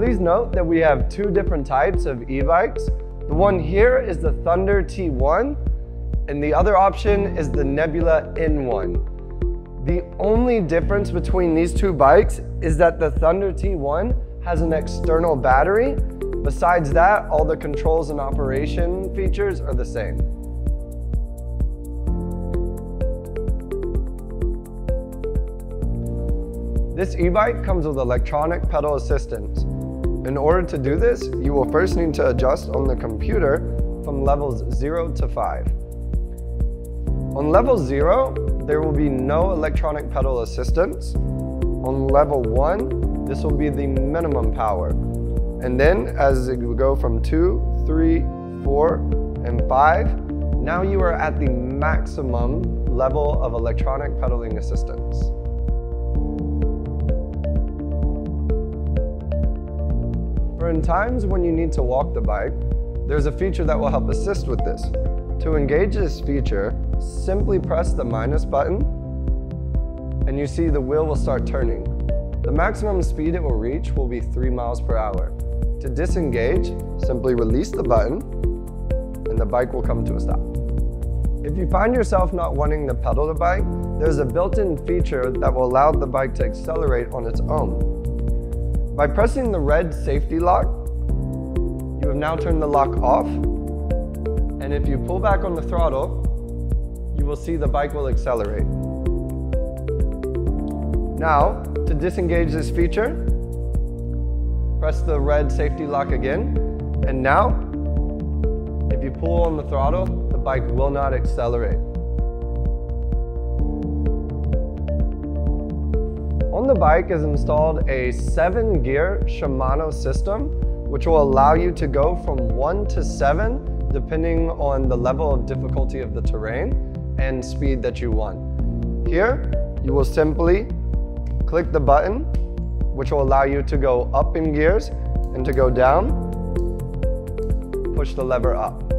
Please note that we have two different types of e-bikes. The one here is the Thunder T1, and the other option is the Nebula N1. The only difference between these two bikes is that the Thunder T1 has an external battery. Besides that, all the controls and operation features are the same. This e-bike comes with electronic pedal assistance. In order to do this, you will first need to adjust on the computer from levels 0 to 5. On level 0, there will be no electronic pedal assistance. On level 1, this will be the minimum power. And then as you go from 2, 3, 4, and 5, now you are at the maximum level of electronic pedaling assistance. For in times when you need to walk the bike, there's a feature that will help assist with this. To engage this feature, simply press the minus button and you see the wheel will start turning. The maximum speed it will reach will be 3 miles per hour. To disengage, simply release the button and the bike will come to a stop. If you find yourself not wanting to pedal the bike, there's a built-in feature that will allow the bike to accelerate on its own. By pressing the red safety lock, you have now turned the lock off, and if you pull back on the throttle, you will see the bike will accelerate. Now, to disengage this feature, press the red safety lock again, and now, if you pull on the throttle, the bike will not accelerate. On the bike is installed a 7-gear Shimano system, which will allow you to go from 1 to 7 depending on the level of difficulty of the terrain and speed that you want. Here, you will simply click the button, which will allow you to go up in gears, and to go down, push the lever up.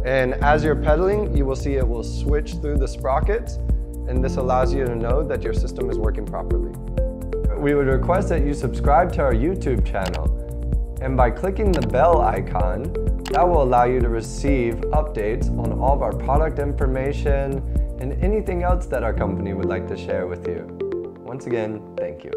And as you're pedaling, you will see it will switch through the sprockets, and this allows you to know that your system is working properly. We would request that you subscribe to our YouTube channel, and by clicking the bell icon, that will allow you to receive updates on all of our product information and anything else that our company would like to share with you. Once again, thank you.